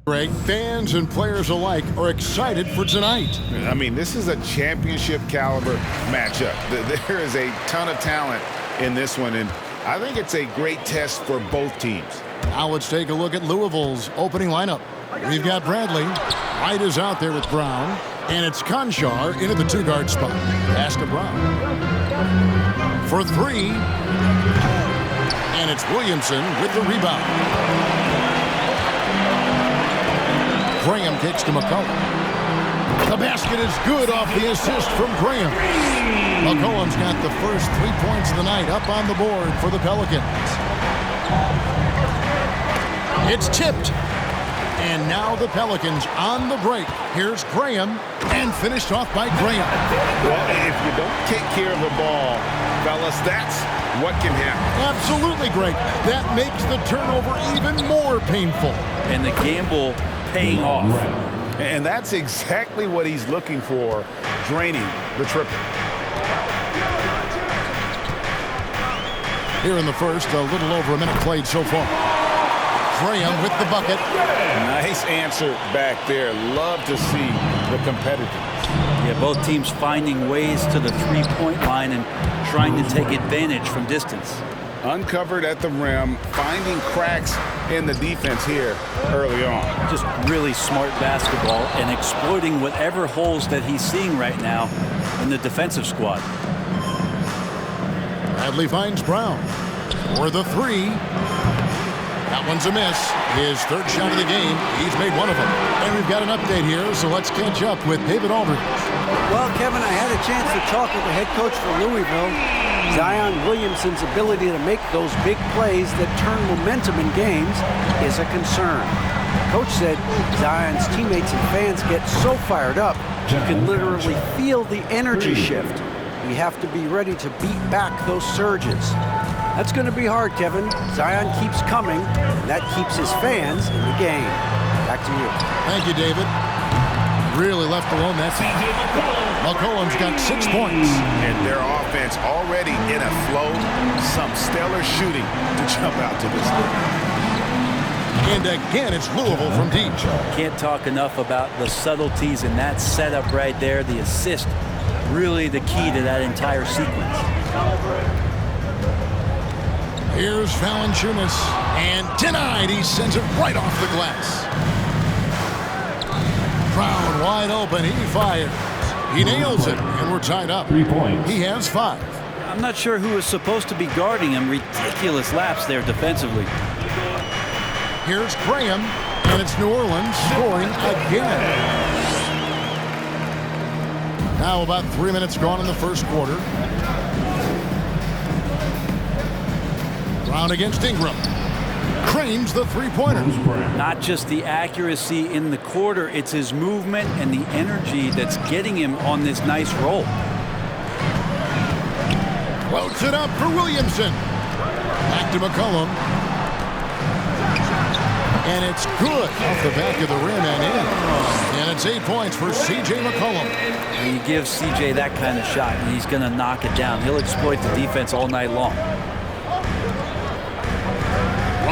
Greg, fans and players alike are excited for tonight. I mean, this is a championship caliber matchup. There is a ton of talent in this one, and I think it's a great test for both teams. Now let's take a look at Louisville's opening lineup. We've got Bradley. White is out there with Brown. And it's Conchar into the two-guard spot. Pass to Brown. For three. And it's Williamson with the rebound. Graham kicks to McCollum. The basket is good off the assist from Graham. McCollum's got the first 3 points of the night up on the board for the Pelicans. It's tipped. And now the Pelicans on the break. Here's Graham, and finished off by Graham. Well, if you don't take care of the ball, fellas, that's what can happen. Absolutely, Greg. That makes the turnover even more painful. And the gamble paying off. And that's exactly what he's looking for, draining the triple. Here in the first, a little over a minute played so far. Graham with the bucket. Nice answer back there. Love to see the competitiveness. Yeah, both teams finding ways to the three-point line and trying to take advantage from distance. Uncovered at the rim, finding cracks in the defense here early on. Just really smart basketball and exploiting whatever holes that he's seeing right now in the defensive squad. Bradley finds Brown for the three. That one's a miss. His third shot of the game. He's made one of them. And we've got an update here, so let's catch up with David Aldridge. Well, Kevin, I had a chance to talk with the head coach for Louisville. Zion Williamson's ability to make those big plays that turn momentum in games is a concern. Coach said Zion's teammates and fans get so fired up, you can literally feel the energy shift. We have to be ready to beat back those surges. That's going to be hard, Kevin. Zion keeps coming, and that keeps his fans in the game. Back to you. Thank you, David. Really left alone that time. McCollum's got 6 points. And their offense already in a flow. Some stellar shooting to jump out to this league. And again, it's Louisville from deep. Can't talk enough about the subtleties in that setup right there. The assist, really the key to that entire sequence. Here's Valanciunas, and denied. He sends it right off the glass. Brown wide open. He fires. He nails it, and we're tied up. 3 points. He has 5. I'm not sure who is supposed to be guarding him. Ridiculous lapse there defensively. Here's Graham, and it's New Orleans scoring again. Now about 3 minutes gone in the first quarter. Brown against Ingram. Cranes the three-pointer. Not just the accuracy in the quarter, it's his movement and the energy that's getting him on this nice roll. Floats it up for Williamson. Back to McCollum. And it's good off the back of the rim and in. And it's 8 points for C.J. McCollum. And you give C.J. that kind of shot, and he's going to knock it down. He'll exploit the defense all night long.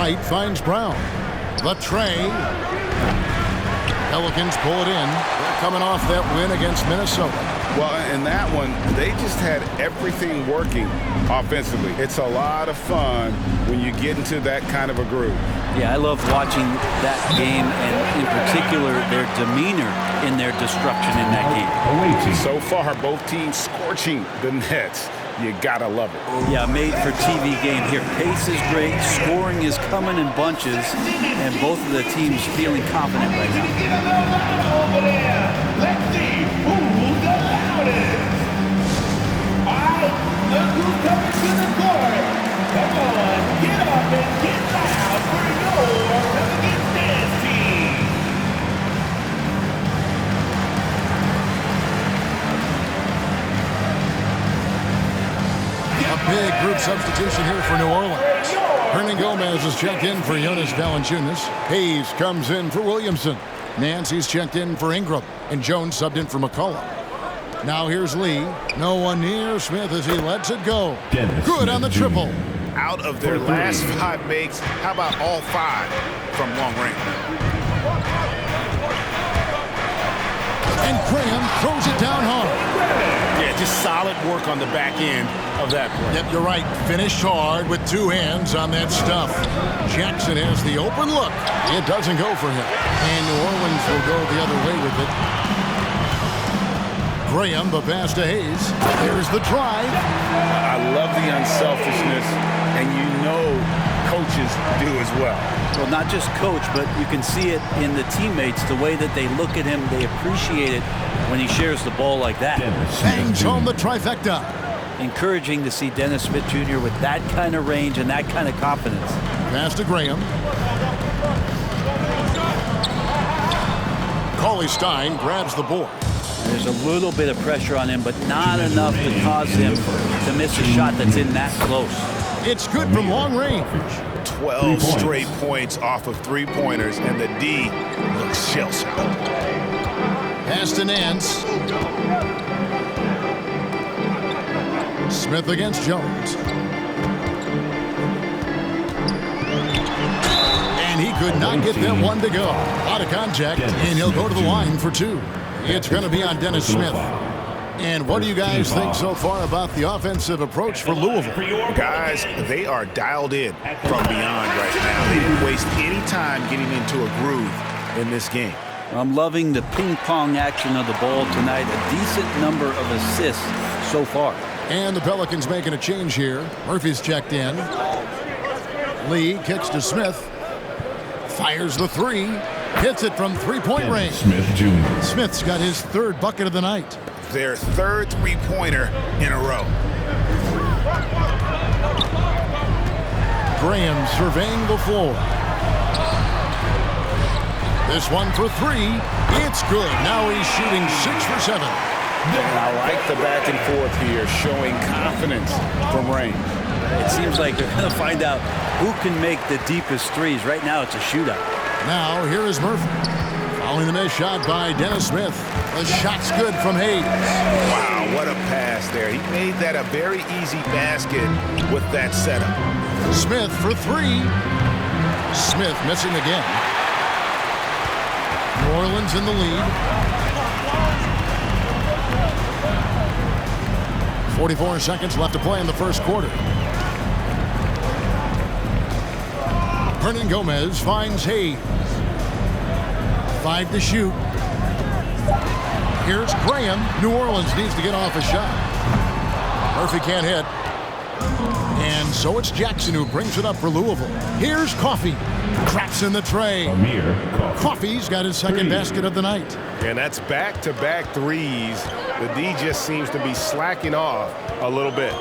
White finds Brown. The tray. Pelicans pull it in. They're coming off that win against Minnesota. Well, in that one, they just had everything working offensively. It's a lot of fun when you get into that kind of a groove. Yeah, I love watching that game, and in particular, their demeanor in their destruction in that game. So far, both teams scorching the nets. You gotta love it. Yeah, made for TV game here. Pace is great, scoring is coming in bunches, and both of the teams feeling confident right now. Let's see who's the loudest. All right, look who's coming to the court. Come on, get up and get loud for your Pelicans dance team. A big group substitution here for New Orleans. Hernan Gomez is checked in for Jonas Valanciunas. Hayes comes in for Williamson. Nancy's checked in for Ingram. And Jones subbed in for McCollum. Now here's Lee. No one near Smith as he lets it go. Good on the triple. Out of their last 5 makes, how about all 5 from long range? And Graham throws it down hard. Yeah, just solid work on the back end of that play. Yep, you're right. Finished hard with two hands on that stuff. Jackson has the open look. It doesn't go for him. And New Orleans will go the other way with it. Graham, the pass to Hayes. Here's the drive. I love the unselfishness, and you know coaches do as well. Well, not just coach, but you can see it in the teammates, the way that they look at him. They appreciate it when he shares the ball like that. Bangs home the trifecta. Encouraging to see Dennis Smith Jr. with that kind of range and that kind of confidence. Pass to Graham. Cauley Stein grabs the board. There's a little bit of pressure on him, but not enough to cause him to miss a shot that's in that close. It's good from long range. 12 straight points off of three-pointers, and the D looks shell-shocked. Pass to Nance. Smith against Jones. And he could not get that one to go. Out of contact, and he'll go to the line for two. It's going to be on Dennis Smith. And what do you guys think so far about the offensive approach for Louisville? Guys, they are dialed in from beyond right now. They didn't waste any time getting into a groove in this game. I'm loving the ping-pong action of the ball tonight. A decent number of assists so far. And the Pelicans making a change here. Murphy's checked in. Lee kicks to Smith. Fires the three. Hits it from three-point range. Smith Jr. Smith's got his third bucket of the night. Their third three-pointer in a row. Graham surveying the floor. This one for three. It's good. Now he's shooting 6 for 7. And I like the back and forth here, showing confidence from range. It seems like they're going to find out who can make the deepest threes. Right now, it's a shootout. Now, here is Murphy. Following the missed shot by Dennis Smith. The shot's good from Hayes. Wow, what a pass there. He made that a very easy basket with that setup. Smith for three. Smith missing again. New Orleans in the lead. 44 seconds left to play in the first quarter. Hernan Gomez finds Hayes. 5 to shoot. Here's Graham. New Orleans needs to get off a shot. Murphy can't hit. And so it's Jackson who brings it up for Louisville. Here's Coffey. Cracks in the tray. Coffey's got his second basket of the night. And that's back-to-back threes. The D just seems to be slacking off a little bit.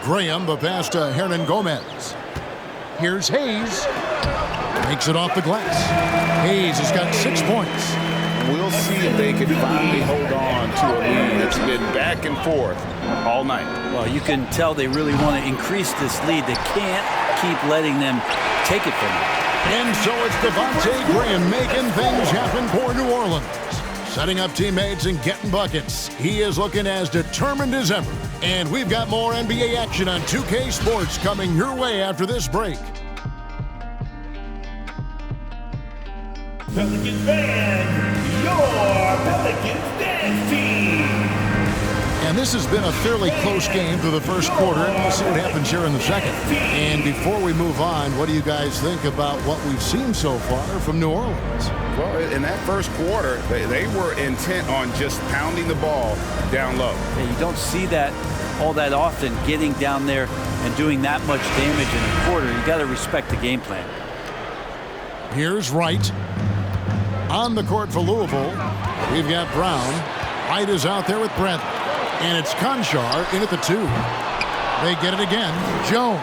Graham, the pass to Hernan Gomez. Here's Hayes. Makes it off the glass. Hayes has got 6 points. We'll see if they can finally hold on to a lead that's been back and forth all night. Well, you can tell they really want to increase this lead. They can't keep letting them take it from them. And so it's Devontae Graham making things happen for New Orleans. Setting up teammates and getting buckets. He is looking as determined as ever. And we've got more NBA action on 2K Sports coming your way after this break. Pelicans fans, your Pelicans dance team. And this has been a fairly close game through the first quarter. We'll see what happens here in the second. And before we move on, what do you guys think about what we've seen so far from New Orleans? Well, in that first quarter, they were intent on just pounding the ball down low. Yeah, you don't see that all that often, getting down there and doing that much damage in a quarter. You got to respect the game plan. Here's Wright. On the court for Louisville, we've got Brown. Wright is out there with Brent. And it's Conchar in at the 2. They get it again. Jones.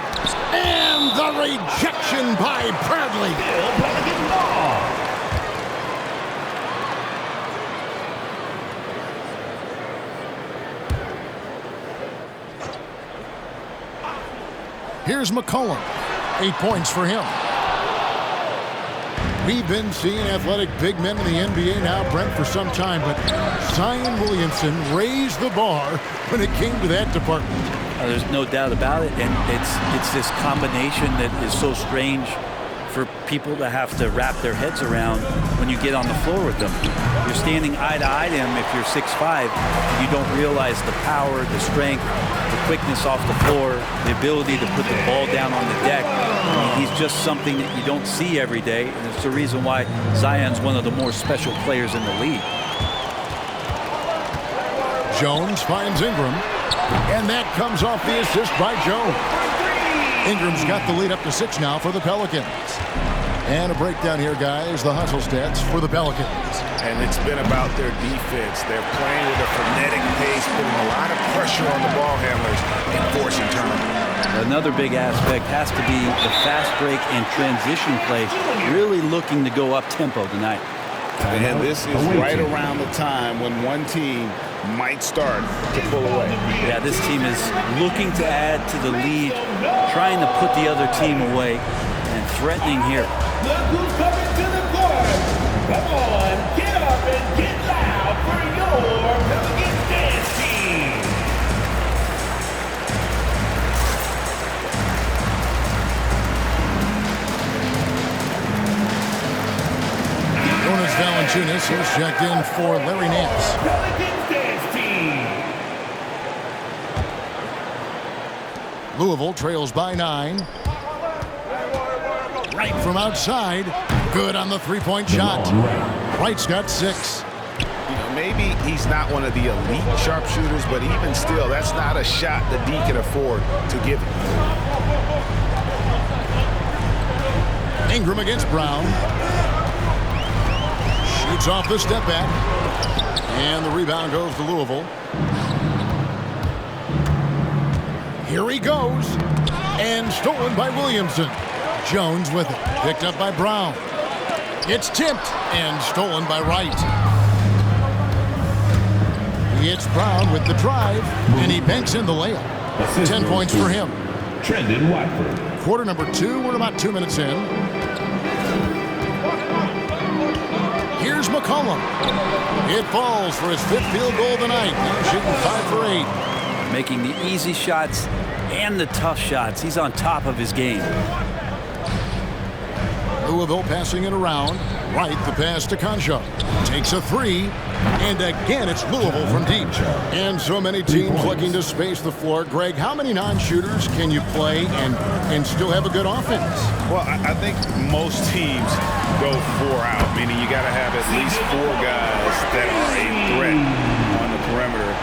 And the rejection by Bradley. Pelican ball. Here's McCollum. 8 points for him. We've been seeing athletic big men in the NBA now, Brent, for some time, but Zion Williamson raised the bar when it came to that department. There's no doubt about it, and it's this combination that is so strange for people to have to wrap their heads around when you get on the floor with them. You're standing eye to eye to him if you're 6'5". You don't realize the power, the strength, the quickness off the floor, the ability to put the ball down on the deck. I mean, he's just something that you don't see every day, and it's the reason why Zion's one of the more special players in the league. Jones finds Ingram, and that comes off the assist by Jones. Ingram's got the lead up to 6 now for the Pelicans. And a breakdown here, guys, the hustle stats for the Pelicans. And it's been about their defense. They're playing with a frenetic pace, putting a lot of pressure on the ball handlers and forcing turnovers. Another big aspect has to be the fast break and transition play, really looking to go up tempo tonight. And this is right around the time when one team might start to pull away. Yeah, this team is looking to add to the lead, trying to put the other team away, and threatening here. Look who's coming to the court. Come on, get up and get loud for your Pelicans dance team. Jonas Valanciunas is checked in for Larry Nance. Pelicans dance team. Louisville trails by 9. Right from outside. Good on the three-point shot. Wright's got 6. You know, maybe he's not one of the elite sharpshooters, but even still, that's not a shot that D can afford to give him. Ingram against Brown. Shoots off the step back. And the rebound goes to Louisville. Here he goes. And stolen by Williamson. Jones with it. Picked up by Brown. It's tipped and stolen by Wright. It's Brown with the drive, and he banks in the layup. 10 points for him. Trendon Watford. Quarter number 2. We're about 2 minutes in. Here's McCollum. It falls for his 5th field goal of the night. Now shooting 5 for 8. Making the easy shots and the tough shots. He's on top of his game. Louisville passing it around. Wright, the pass to Concha. Takes a 3. And again, it's Louisville from deep. And so many teams looking to space the floor. Greg, how many non-shooters can you play and still have a good offense? Well, I think most teams go 4 out, meaning you got to have at least 4 guys that are a threat on the perimeter,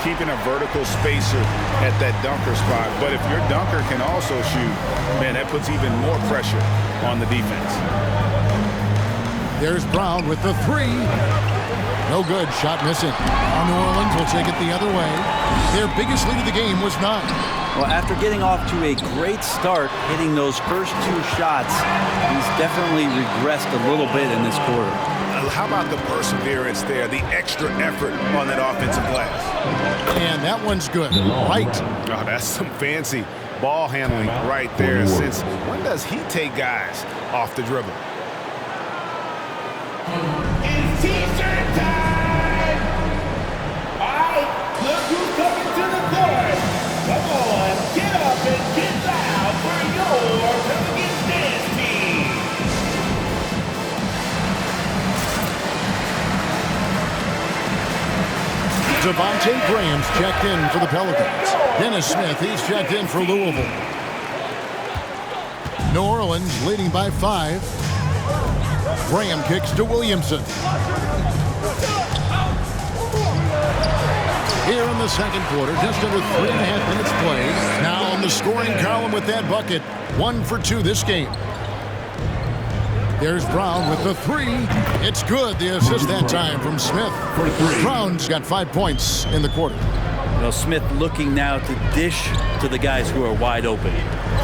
keeping a vertical spacer at that dunker spot. But if your dunker can also shoot, man, that puts even more pressure on the defense. There's Brown with the 3. No good. Shot missing. New Orleans will take it the other way. Their biggest lead of the game was 9. Well, after getting off to a great start, hitting those first 2 shots, he's definitely regressed a little bit in this quarter. How about the perseverance there, the extra effort on that offensive glass? And that one's good. Right. Oh, that's some fancy ball handling right there. Since when does he take guys off the dribble? It's T-shirt time! All right, look who's coming to the court. Come on, get up and get loud for your Pelicans dance team. Devontae Graham's checked in for the Pelicans. Dennis Smith, he's checked in for Louisville. New Orleans leading by 5. Graham kicks to Williamson. Here in the second quarter, just under 3.5 minutes played. Now on the scoring column with that bucket. 1 for 2 this game. There's Brown with the 3. It's good. The assist that time from Smith. Brown's got 5 points in the quarter. Well, Smith looking now to dish to the guys who are wide open.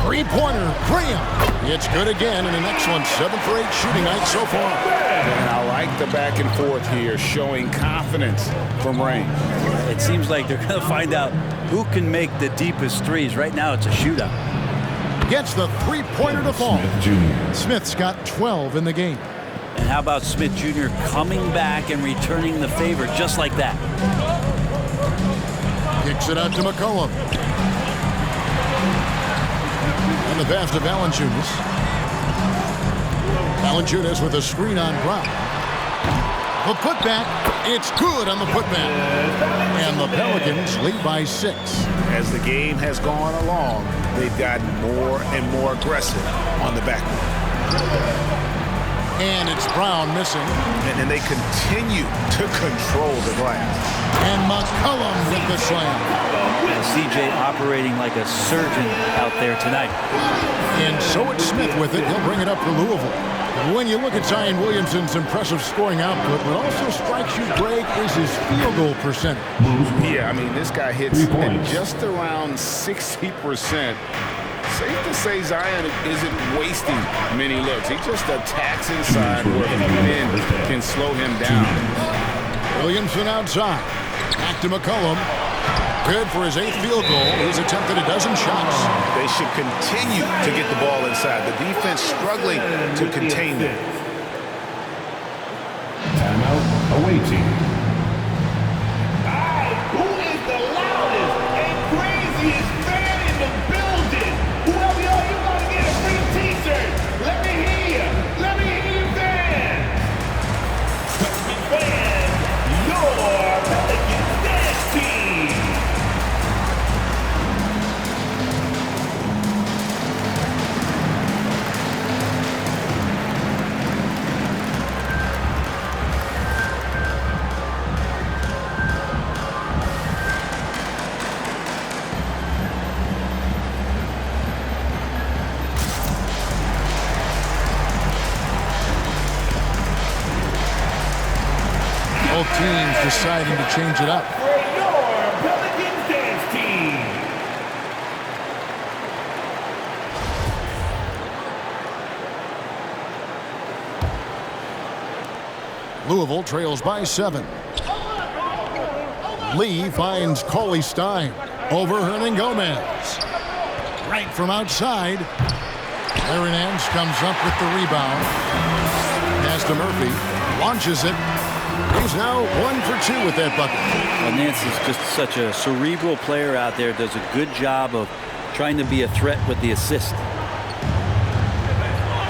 3-pointer, Graham. It's good again, and an excellent 7 for 8 shooting night so far. And I like the back and forth here, showing confidence from Rain. It seems like they're going to find out who can make the deepest threes. Right now, it's a shootout. Gets the 3-pointer to fall. Smith's got 12 in the game. And how about Smith Jr. coming back and returning the favor just like that? Kicks it out to McCollum. And the pass to Valanciunas. Valanciunas with a screen on Brown. The putback, it's good on the putback. And the Pelicans lead by 6. As the game has gone along, they've gotten more and more aggressive on the backcourt. And it's Brown missing. And they continue to control the glass. And McCollum with the slam. CJ operating like a surgeon out there tonight. And so it's Smith with it. He'll bring it up for Louisville. When you look at Zion Williamson's impressive scoring output, what also strikes you, Greg, is his field goal percentage. Yeah, I mean, this guy hits at just around 60%. Safe to say Zion isn't wasting many looks. He just attacks inside where men can slow him down. Williamson outside. Back to McCollum. Good for his 8th field goal. He's attempted a dozen shots. They should continue to get the ball inside. The defense struggling to contain them. Timeout awaiting. Who is the loudest and craziest fan in the building? Whoever you are, you got to get a free t-shirt. Let me hear you. Let me hear you, fans. Let me fan your Pelicans dance team. Both teams deciding to change it up. For your Pelicans dance team. Louisville trails by 7. Lee finds Cauley Stein over Hernangomez. Right from outside. Aaron Nance comes up with the rebound. Pass to Murphy. Launches it. He's now 1 for 2 with that bucket. Well, Nance is just such a cerebral player out there. Does a good job of trying to be a threat with the assist.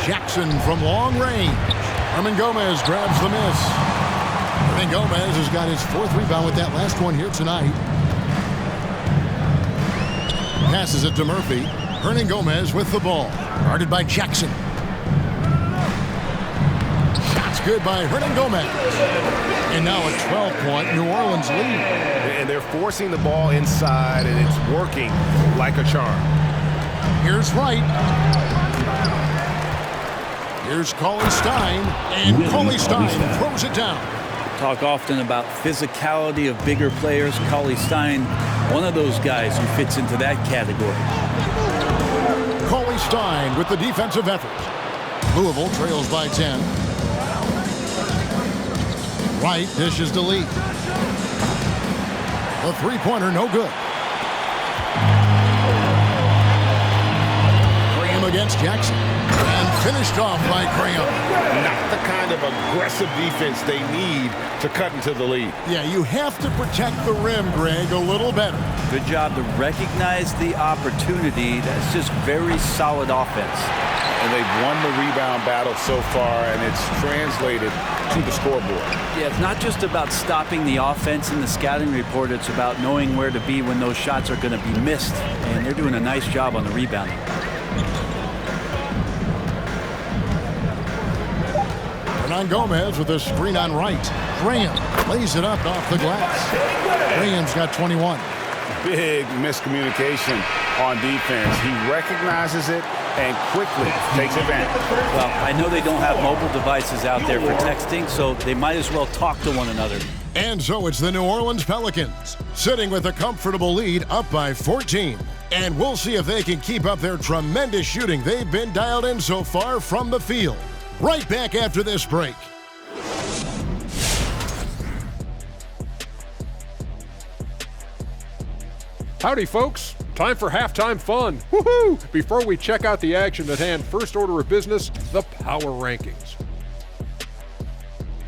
Jackson from long range. Hernangomez grabs the miss. Hernangomez has got his 4th rebound with that last one here tonight. Passes it to Murphy. Hernangomez with the ball. Guarded by Jackson. Shots good by Hernangomez. And now a 12-point New Orleans lead. And they're forcing the ball inside, and it's working like a charm. Here's Wright. Here's Cauley Stein. And Cauley Stein throws it down. Talk often about physicality of bigger players. Cauley Stein, one of those guys who fits into that category. Cauley Stein with the defensive effort. Louisville trails by 10. Wright dishes to Lee. The three-pointer no good. Graham against Jackson. And finished off by Graham. Not the kind of aggressive defense they need to cut into the lead. Yeah, you have to protect the rim, Greg, a little better. Good job to recognize the opportunity. That's just very solid offense. And they've won the rebound battle so far, and it's translated to the scoreboard. Yeah, it's not just about stopping the offense in the scouting report. It's about knowing where to be when those shots are going to be missed. And they're doing a nice job on the rebounding. Hernangomez with a screen on Wright. Graham lays it up off the glass. Graham's got 21. Big miscommunication on defense. He recognizes it and quickly takes advantage. Well, I know they don't have mobile devices out there for texting, so they might as well talk to one another. And so it's the New Orleans Pelicans, sitting with a comfortable lead up by 14. And we'll see if they can keep up their tremendous shooting they've been dialed in so far from the field. Right back after this break. Howdy, folks. Time for halftime fun. Woohoo! Before we check out the action at hand, first order of business, the power rankings.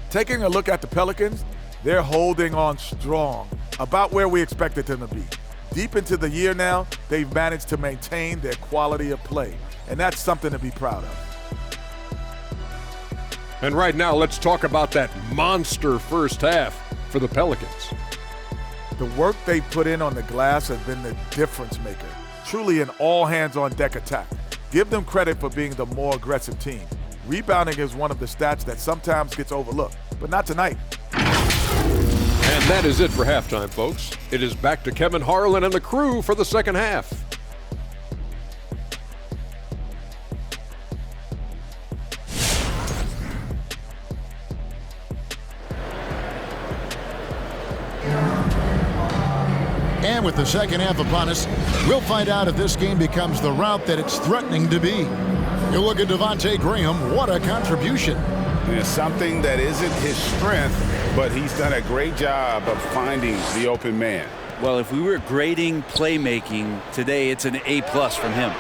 Taking a look at the Pelicans, they're holding on strong, about where we expected them to be. Deep into the year now, they've managed to maintain their quality of play, and that's something to be proud of. And right now, let's talk about that monster first half for the Pelicans. The work they put in on the glass has been the difference maker. Truly an all-hands-on-deck attack. Give them credit for being the more aggressive team. Rebounding is one of the stats that sometimes gets overlooked, but not tonight. And that is it for halftime, folks. It is back to Kevin Harlan and the crew for the second half. And with the second half upon us, we'll find out if this game becomes the route that it's threatening to be. You look at Devontae Graham, what a contribution. It's something that isn't his strength, but he's done a great job of finding the open man. Well, if we were grading playmaking today, it's an A+ from him.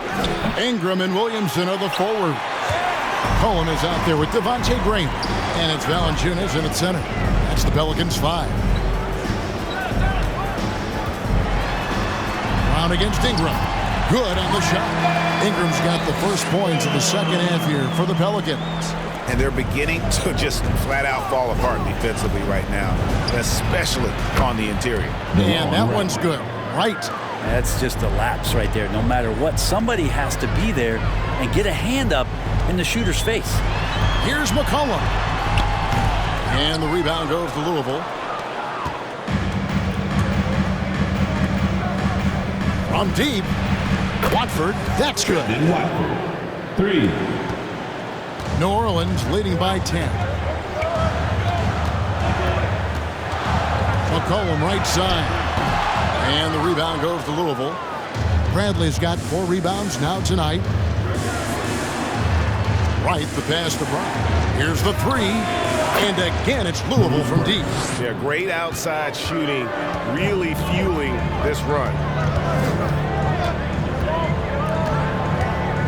Ingram and Williamson are the forward. Cohen is out there with Devontae Graham. And it's Valanciunas in at center. That's the Pelicans 5. Brown against Ingram. Good on the shot. Ingram's got the first points of the second half here for the Pelicans. And they're beginning to just flat out fall apart defensively right now, especially on the interior. And that one's good. Right. That's just a lapse right there. No matter what, somebody has to be there and get a hand up in the shooter's face. Here's McCollum. And the rebound goes to Louisville. From deep. Watford, that's good. Watford, 3. New Orleans leading by 10. McCollum right side. And the rebound goes to Louisville. Bradley's got 4 rebounds now tonight. Right, the pass to Brown. Here's the 3. And again, it's Louisville from deep. Yeah, great outside shooting, really fueling this run.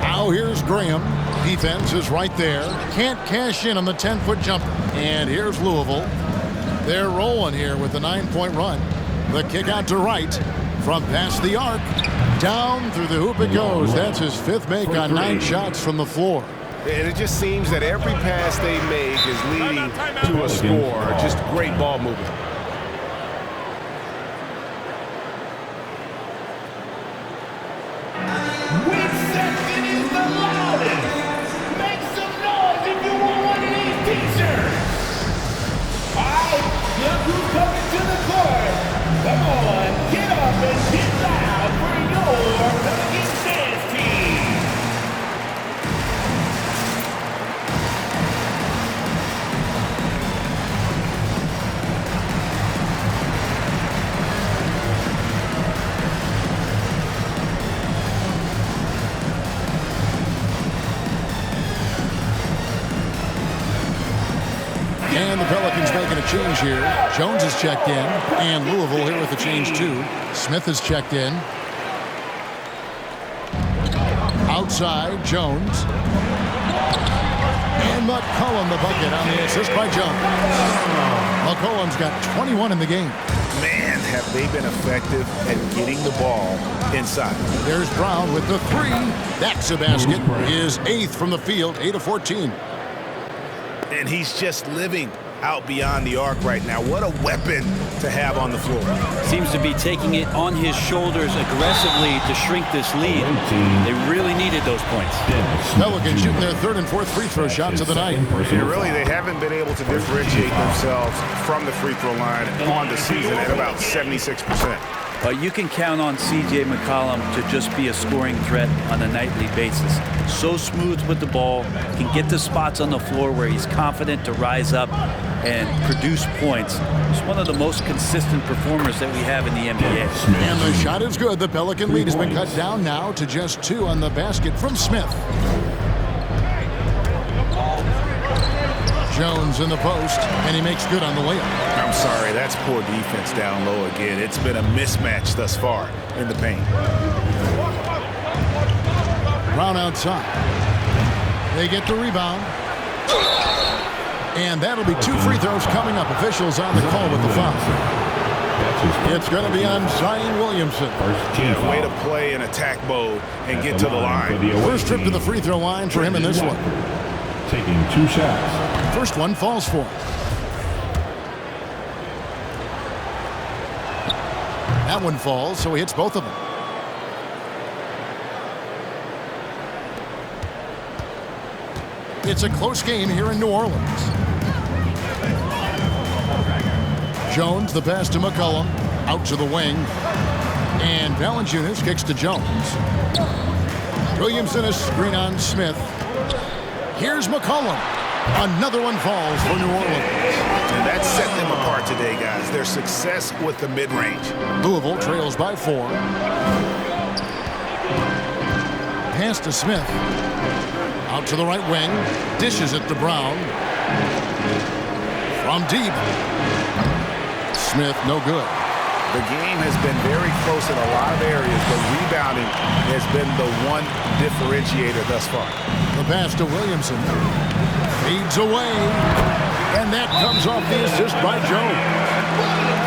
Now here's Graham. Defense is right there. Can't cash in on the 10-foot jumper. And here's Louisville. They're rolling here with a 9-point run. The kick out to Wright. From past the arc. Down through the hoop it goes. That's his 5th make on 9 shots from the floor. And it just seems that every pass they make is leading to a score. Just great ball movement. Which section is the loudest? Make some noise if you want one of these t-shirts. All right, look who's coming to the court. Come on, get up and get loud for your Pelicans dance team. And the Pelicans making a change here. Jones is checked in. And Louisville here with the change too. Smith is checked in. Outside, Jones. And McCollum the bucket on the assist by Jones. McCollum's got 21 in the game. Man, have they been effective at getting the ball inside. There's Brown with the 3. That's a basket. His 8th from the field, 8 of 14. And he's just living out beyond the arc right now. What a weapon to have on the floor. Seems to be taking it on his shoulders aggressively to shrink this lead. They really needed those points. Pelicans shooting their 3rd and 4th free throw shots of the night. Yeah, really, they haven't been able to differentiate themselves from the free throw line on the season at about 76%. But you can count on C.J. McCollum to just be a scoring threat on a nightly basis. So smooth with the ball, can get to spots on the floor where he's confident to rise up and produce points. He's one of the most consistent performers that we have in the NBA. And the shot is good. The Pelican lead has been cut down now to just 2 on the basket from Smith. Jones in the post, and he makes good on the layup. I'm sorry, that's poor defense down low again. It's been a mismatch thus far in the paint. Brown outside. They get the rebound. And that'll be 2 free throws coming up. Officials on the call with the foul. It's going to be on Zion Williamson. Yeah, way to play in attack mode and get to the line. First trip to the free throw line for him in this one. Taking 2 shots. First one falls for him. That one falls, so he hits both of them. It's a close game here in New Orleans. Jones, the pass to McCollum, out to the wing. And Valanciunas kicks to Jones. Williamson a screen on Smith. Here's McCollum. Another one falls for New Orleans. And that set them apart today, guys. Their success with the mid-range. Louisville trails by 4. Pass to Smith. Out to the right wing. Dishes it to Brown. From deep. Smith, no good. The game has been very close in a lot of areas, but rebounding has been the one differentiator thus far. The pass to Williamson. Feeds away. And that comes off the assist by Jones.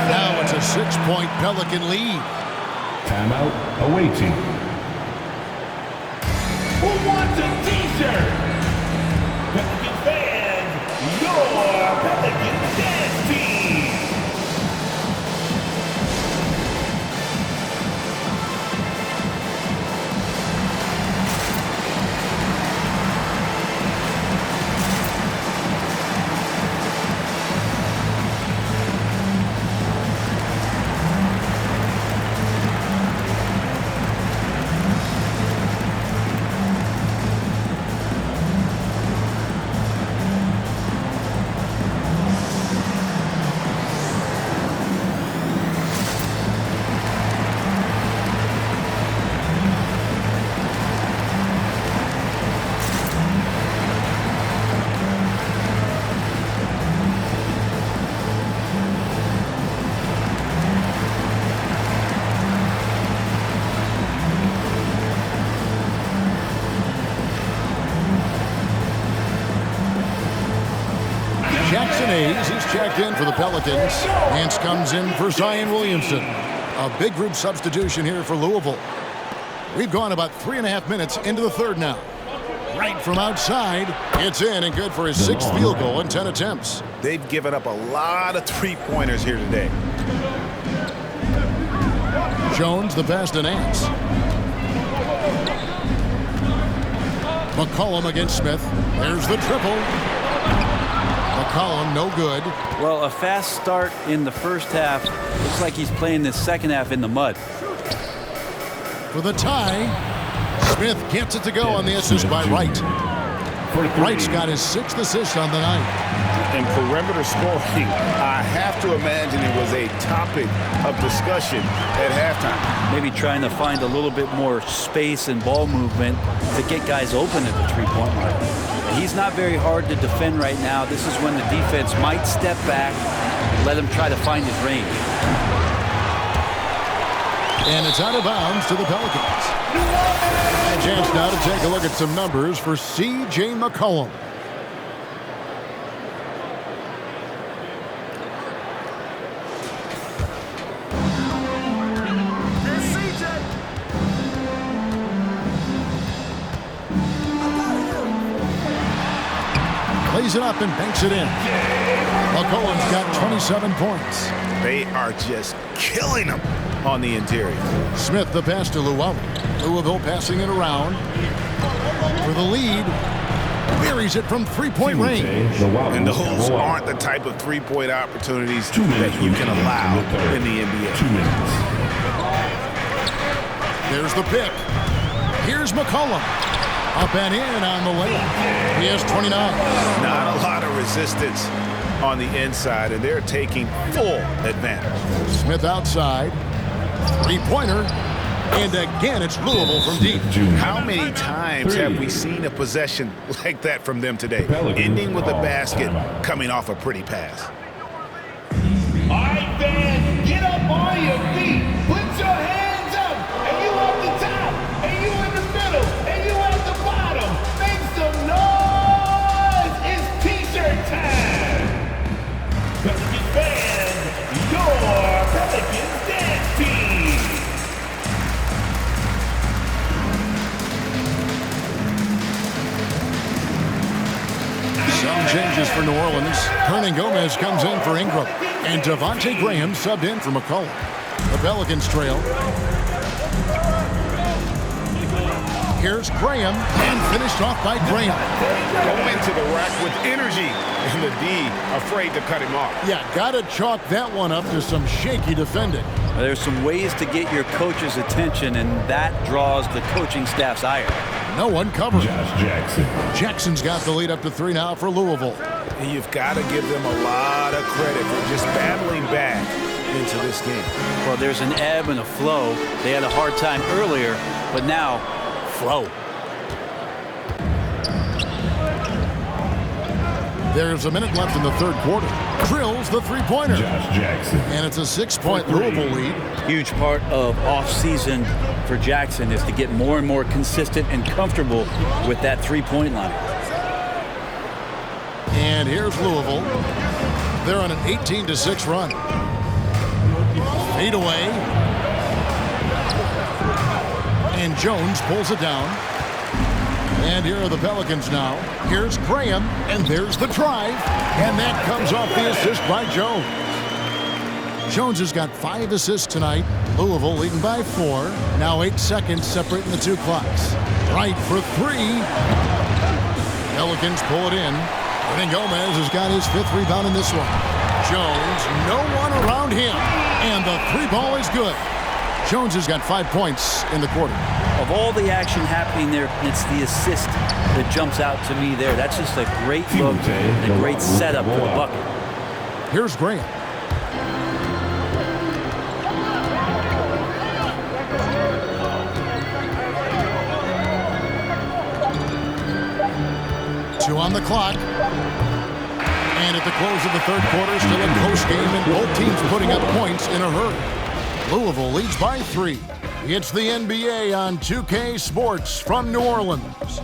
Now it's a 6-point Pelican lead. Timeout awaiting. Who wants a t-shirt? Pelican fans, your Pelican dance team. Jackson Hayes, he's checked in for the Pelicans. Nance comes in for Zion Williamson. A big group substitution here for Louisville. We've gone about 3.5 minutes into the third now. Right from outside, it's in and good for his 6th field goal in 10 attempts. They've given up a lot of three-pointers here today. Jones, the pass to Nance. McCollum against Smith. There's the triple. McCollum, no good. Well, a fast start in the first half. Looks like he's playing the second half in the mud. For the tie, Smith gets it to go on the assist by Wright. Wright's got his 6th assist on the night. And perimeter scoring, I have to imagine it was a topic of discussion at halftime. Maybe trying to find a little bit more space and ball movement to get guys open at the three-point line. He's not very hard to defend right now. This is when the defense might step back and let him try to find his range. And it's out of bounds to the Pelicans. A chance now to take a look at some numbers for C.J. McCollum. Lays it up and banks it in. McCollum's got 27 points. They are just killing them on the interior. Smith the pass to Louisville. Louisville passing it around for the lead. Buries it from three-point range. And those aren't the type of three-point opportunities that you can allow in the NBA. 2 minutes. There's the pick. Here's McCollum. Up and in on the layup. He has 29. Not a lot of resistance on the inside, and they're taking full advantage. Smith outside. Three-pointer. And again, it's Louisville from deep. How many times have we seen a possession like that from them today? Ending with a basket, coming off a pretty pass. All right, fans, get up on your feet. Put your hands up. And you at the top. And you in the middle. And you at the bottom. Make some noise. It's T-shirt time. Pelican fans, your Pelicans dance team. Some changes for New Orleans, Hernan Gomez comes in for Ingram. And Devontae Graham subbed in for McCullough. The Pelicans trail. Here's Graham, and finished off by Graham. Go into the rack with energy, and the D afraid to cut him off. Yeah, gotta chalk that one up to some shaky defending. There's some ways to get your coach's attention, and that draws the coaching staff's ire. No one covered. Josh Jackson. Jackson's got the lead up to 3 now for Louisville. And you've got to give them a lot of credit for just battling back into this game. Well, there's an ebb and a flow. They had a hard time earlier, but now, flow. There's a minute left in the third quarter. Drills the three-pointer. Josh Jackson. And it's a 6-point Louisville lead. Huge part of off-season for Jackson is to get more and more consistent and comfortable with that three-point line. And here's Louisville. They're on an 18-6 run. Fade away. And Jones pulls it down. And here are the Pelicans now. Here's Graham, and there's the drive. And that comes off the assist by Jones. Jones has got 5 assists tonight. Louisville leading by 4. Now 8 seconds separating the two clocks. Right for 3. Pelicans pull it in. Hernan Gomez has got his 5th rebound in this one. Jones, no one around him. And the 3 ball is good. Jones has got 5 points in the quarter. Of all the action happening there, it's the assist that jumps out to me there. That's just a great look and a great setup for the bucket. Here's Graham. Two on the clock. And at the close of the third quarter, still a close game, and both teams putting up points in a hurry. Louisville leads by 3. It's the NBA on 2K Sports from New Orleans.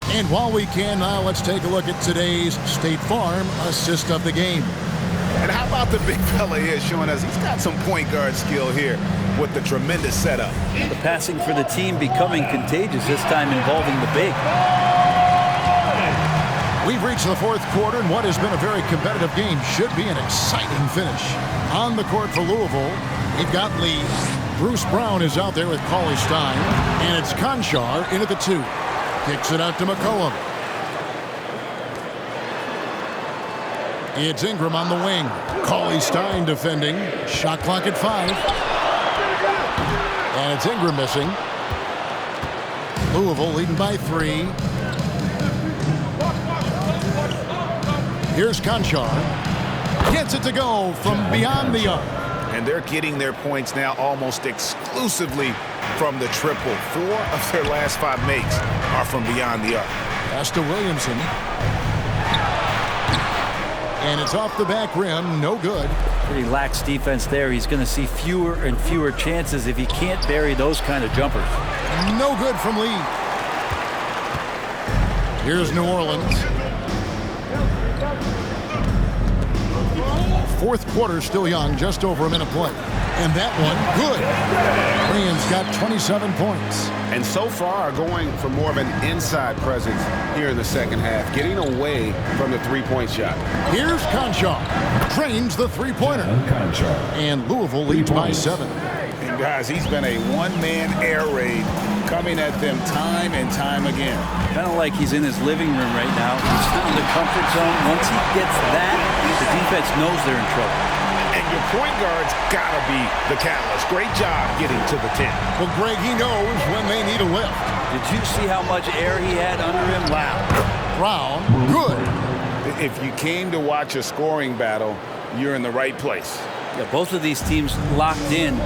And while we can now, let's take a look at today's State Farm assist of the game. And how about the big fella here showing us he's got some point guard skill here with the tremendous setup. The passing for the team becoming contagious, this time involving the big. We've reached the fourth quarter, and what has been a very competitive game should be an exciting finish. On the court for Louisville, they've got Lee. Bruce Brown is out there with Cauley Stein, and it's Conchar in at the 2. Kicks it out to McCollum. It's Ingram on the wing. Cauley Stein defending. Shot clock at 5. And it's Ingram missing. Louisville leading by 3. Here's Conchar. Gets it to go from beyond the arc. And they're getting their points now almost exclusively from the triple. 4 of their last 5 makes are from beyond the arc. Pass to Williamson. And it's off the back rim. No good. Pretty lax defense there. He's going to see fewer and fewer chances if he can't bury those kind of jumpers. No good from Lee. Here's New Orleans. Fourth quarter still young, just over a minute play. And that one, good. Graham's got 27 points. And so far going for more of an inside presence here in the second half, getting away from the three-point shot. Here's Conchar. Drains the three-pointer. And Louisville leads by 7. And guys, he's been a one-man air raid coming at them time and time again. Kind of like he's in his living room right now. He's still in the comfort zone. Once he gets that, the defense knows they're in trouble. And your point guard's got to be the catalyst. Great job getting to the 10. Well, Greg, he knows when they need a lift. Did you see how much air he had under him? Wow. Brown, good. If you came to watch a scoring battle, you're in the right place. Yeah, both of these teams locked in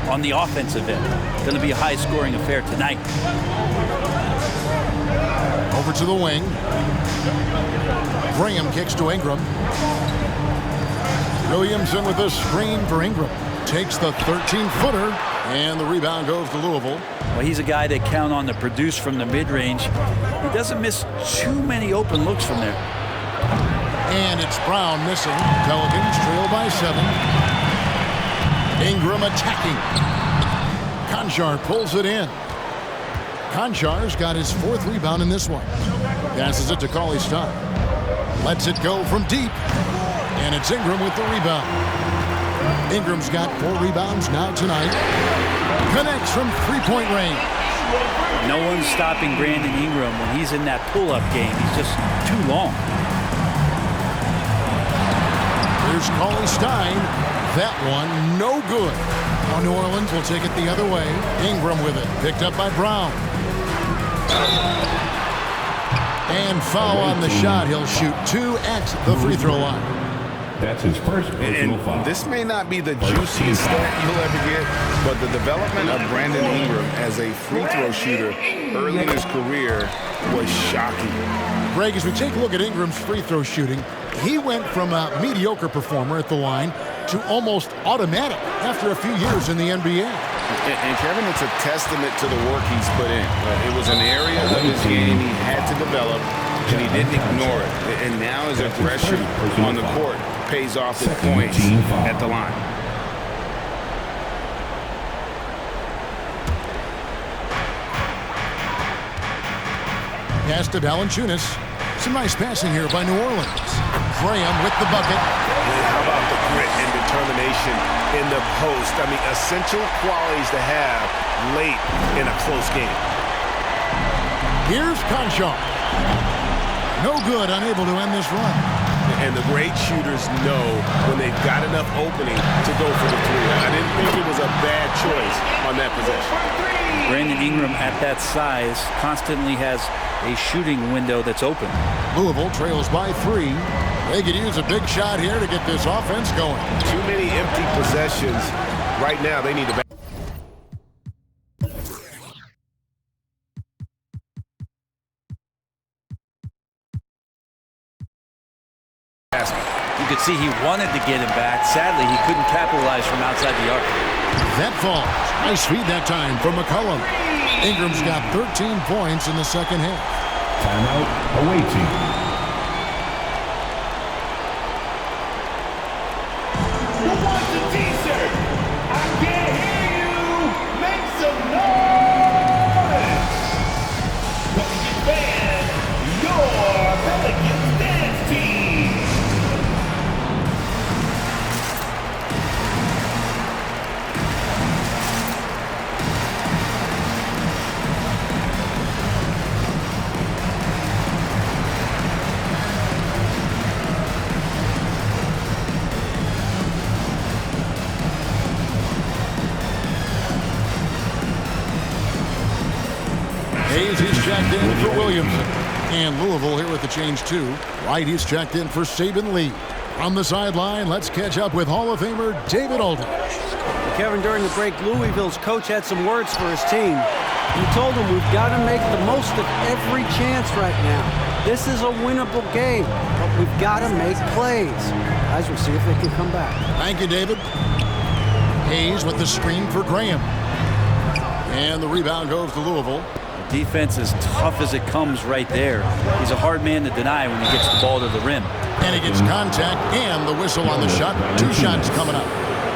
on the offensive end. Going to be a high-scoring affair tonight. Over to the wing. Graham kicks to Ingram. Williamson with a screen for Ingram. Takes the 13-footer, and the rebound goes to Louisville. Well, he's a guy that count on to produce from the mid-range. He doesn't miss too many open looks from there. And it's Brown missing. Pelicans trail by 7. Ingram attacking. Conchar pulls it in. Konchar's got his 4th rebound in this one. Passes it to Cauley Stein. Lets it go from deep. And it's Ingram with the rebound. Ingram's got 4 rebounds now tonight. Connects from 3-point range. No one's stopping Brandon Ingram when he's in that pull-up game. He's just too long. Here's Cauley Stein. That one no good. Now New Orleans will take it the other way. Ingram with it. Picked up by Brown. And foul on the shot. He'll shoot 2 at the free throw line. That's his first personal foul. This may not be the juiciest stat you'll ever get, but the development of Brandon Ingram as a free throw shooter early in his career was shocking. Greg, as we take a look at Ingram's free throw shooting, he went from a mediocre performer at the line to almost automatic after a few years in the NBA. And Kevin, it's a testament to the work he's put in. It was an area of his game he had to develop, and he didn't ignore it. And now his aggression on the court pays off with points at the line. Pass to Valanciunas. Some nice passing here by New Orleans. Graham with the bucket. How about the grit and determination in the post? I mean, essential qualities to have late in a close game. Here's Conchar. No good, unable to end this run. And the great shooters know when they've got enough opening to go for the 3. I didn't think it was a bad choice on that possession. Brandon Ingram at that size constantly has a shooting window that's open. Louisville trails by 3. They could use a big shot here to get this offense going. Too many empty possessions. Right now, they need to You could see he wanted to get him back. Sadly, he couldn't capitalize from outside the arc. That falls. Nice feed that time from McCollum. Ingram's got 13 points in the second half. Timeout awaiting. Who wants a t-shirt? I can't hear you. Make some noise. Pelican Band, your Pelicans dance team. Hayes, he's checked in for Williamson. And Louisville here with the change too. White, he's checked in for Saban Lee. From the sideline, let's catch up with Hall of Famer David Aldridge. Kevin, during the break, Louisville's coach had some words for his team. He told them we've got to make the most of every chance right now. This is a winnable game, but we've got to make plays. Guys, we'll see if they can come back. Thank you, David. Hayes with the screen for Graham. And the rebound goes to Louisville. Defense as tough as it comes right there. He's a hard man to deny when he gets the ball to the rim. And he gets contact and the whistle on the shot. 2 shots coming up.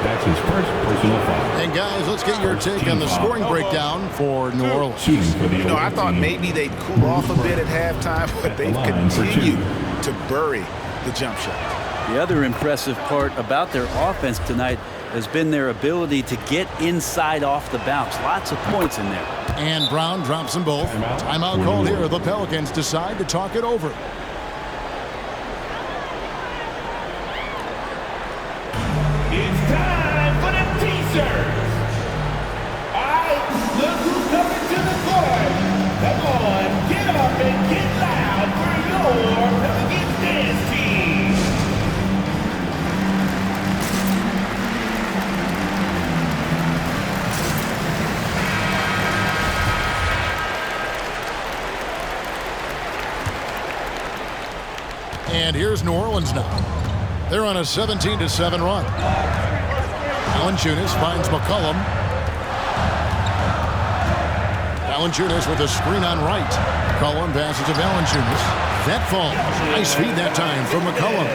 That's his first personal foul. And guys, let's get your take on the scoring breakdown for New Orleans. You know, I thought maybe they'd cool off a bit at halftime, but they've continued to bury the jump shot. The other impressive part about their offense tonight has been their ability to get inside off the bounce. Lots of points in there. And Brown drops them both. Timeout called here. The Pelicans decide to talk it over. It's time for the t-shirts. All right, look who's coming to the court. Come on, get up and get loud for your Pelicans dance team. And here's New Orleans now. They're on a 17-7 run. Valanciunas finds McCollum. Valanciunas with a screen on right. McCollum passes to Valanciunas. That falls. Nice feed that time from McCollum.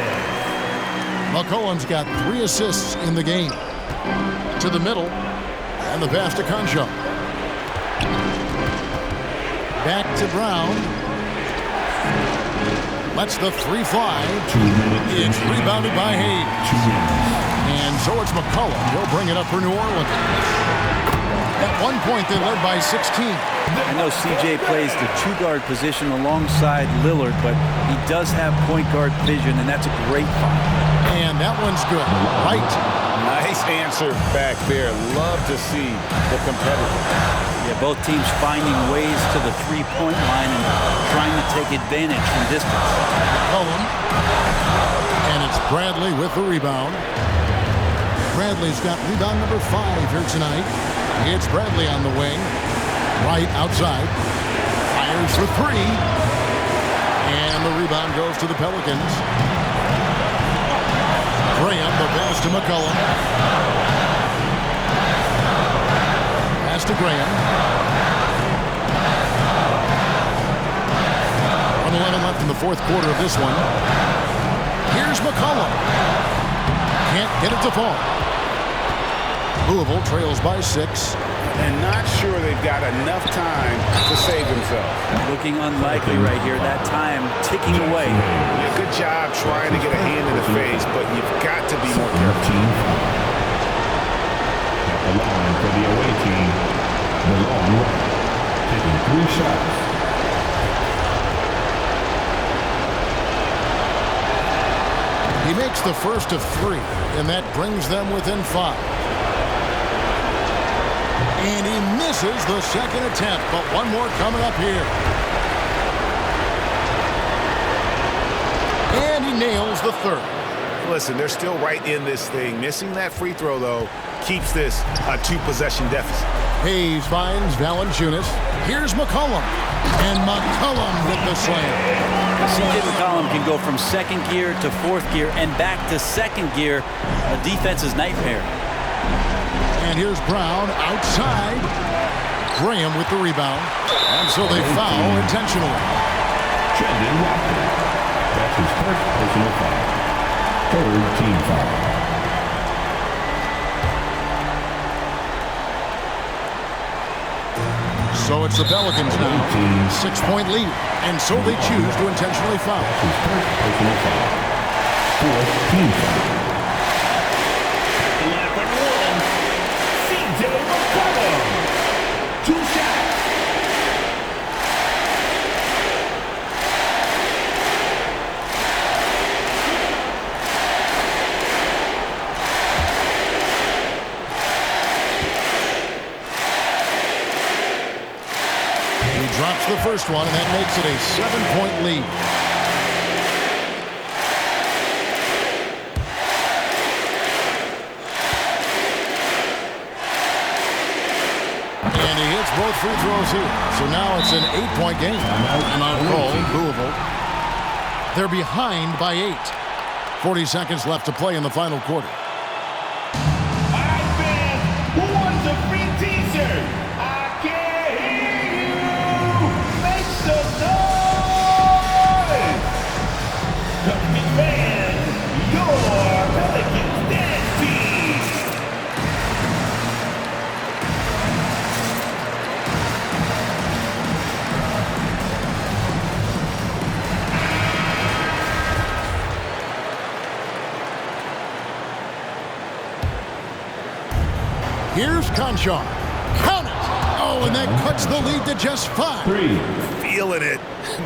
McCollum's got 3 assists in the game. To the middle. And the pass to Conchar. Back to Brown. Lets the three fly. It's rebounded by Hayes. And so it's McCollum. He'll bring it up for New Orleans. At one point, they led by 16. I know CJ plays the two-guard position alongside Lillard, but he does have point guard vision, and that's a great foul. And that one's good. Right. Nice answer back there. Love to see the competitor. Yeah, both teams finding ways to the three-point line and trying to take advantage from distance. Cullen. And it's Bradley with the rebound. Bradley's got rebound number 5 here tonight. It's Bradley on the wing. Right outside. Fires for 3. And the rebound goes to the Pelicans. Graham, the pass to McCollum. Pass to Graham. 1:11 left in the fourth quarter of this one. Here's McCollum. Can't get it to fall. Louisville trails by 6. And not sure they've got enough time to save themselves. Looking unlikely right here. That time ticking away. Yeah, good job trying to get a hand in the face, but you've got to be more careful. At the line for the away team, the long run, taking 3 shots. He makes the first of 3, and that brings them within 5. And he misses the second attempt, but one more coming up here. And he nails the third. Listen, they're still right in this thing. Missing that free throw, though, keeps this a 2-possession deficit. Hayes finds Valanciunas. Here's McCollum. And McCollum with the slam. CJ McCollum can go from second gear to fourth gear and back to second gear. A defense's nightmare. And here's Brown outside. Graham with the rebound. And so they foul intentionally. Trendon Watford. That's his first personal foul. Third team foul. So it's the Pelicans now. 6-point lead. And so they choose to intentionally foul. His first personal foul. Fourth team foul. Drops the first one, and that makes it a 7-point lead. And he hits both free throws here. So now it's an 8-point game. Timeout call, Louisville. They're behind by 8. 40 seconds left to play in the final quarter. Who wants a free t-shirt? I can't hear you. Make some noise. Pelicans fans, your Pelicans dance team. Here's Conchar. Count it! Oh, and that cuts the lead to just 5. Feeling it.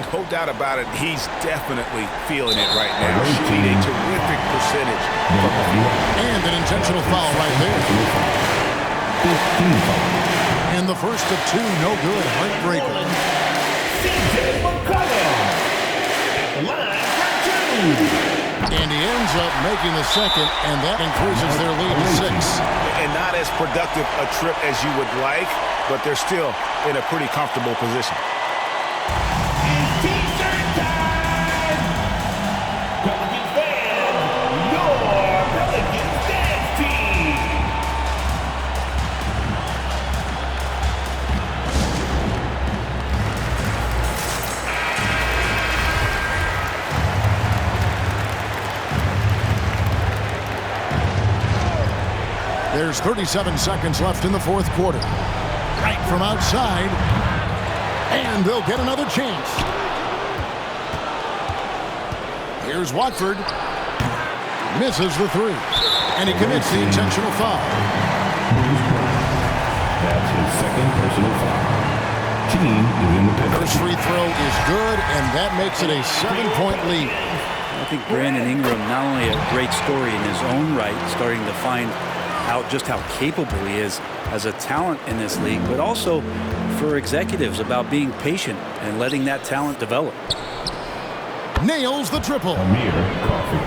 No doubt about it. He's definitely feeling it right now. Shooting a terrific percentage. And an intentional foul right there. And the first of 2, no good. Heartbreaker. CJ McCollum at the line for 2. And he ends up making the second, and that increases their lead to 6. And not as productive a trip as you would like, but they're still in a pretty comfortable position. It's t-shirt time! Pelicans fans, your Pelicans dance team! There's 37 seconds left in the fourth quarter. Right from outside. And they'll get another chance. Here's Watford. Misses the three. And he commits the intentional foul. That's his second personal foul. Team is in the penalty. First free throw is good, and that makes it a 7-point lead. I think Brandon Ingram, not only a great story in his own right, starting to find out just how capable he is as a talent in this league, but also for executives about being patient and letting that talent develop. Nails the triple. Amir Coffey.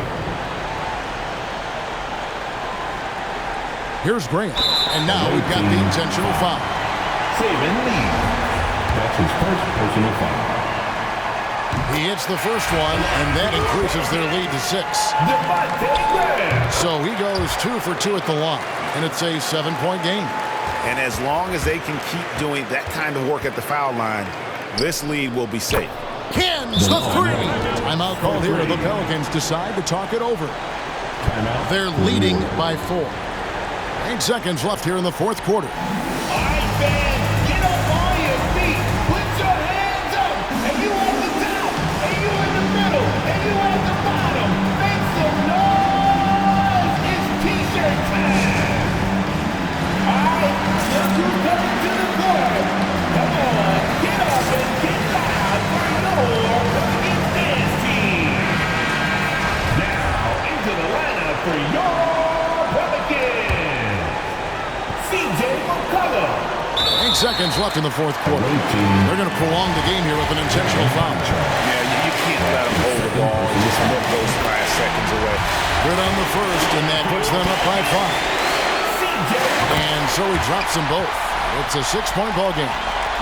Here's Grant. And now we've got the intentional foul. Saban lead. That's his first personal foul. He hits the first one, and that increases their lead to 6. So he goes 2 for 2 at the line, and it's a 7-point game. And as long as they can keep doing that kind of work at the foul line, this lead will be safe. Cans the three. Timeout called here. The Pelicans decide to talk it over. They're leading by 4. 8 seconds left here in the fourth quarter. All right, fans, get up on your feet. Put your hands up. And you on the top. And you in the middle. And you at the bottom. Make some noise. It's T-shirt time. All right, look who's coming to the court. Come on, get up and get loud for your Pelicans dance team. Now into the lineup for your Pelicans. 8 seconds left in the fourth quarter. They're going to prolong the game here with an intentional foul. Yeah, you can't let them hold the ball and just let those 5 seconds away. Good on the first, and that puts them up by 5. And so he drops them both. It's a 6-point ball game.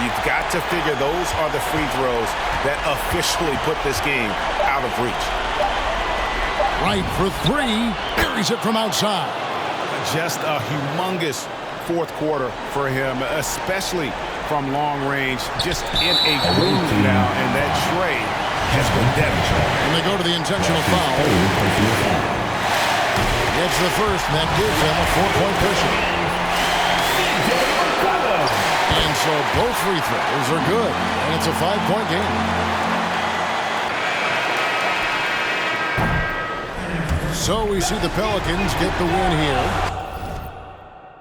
You've got to figure those are the free throws that officially put this game out of reach. Right for 3. Buries it from outside. Just a humongous fourth quarter for him, especially from long range, just in a groove now, and that trade has been devastating. And they go to the intentional foul. It's the first, and that gives them a 4-point cushion. And so both free throws are good, and it's a 5-point game. So we see the Pelicans get the win here.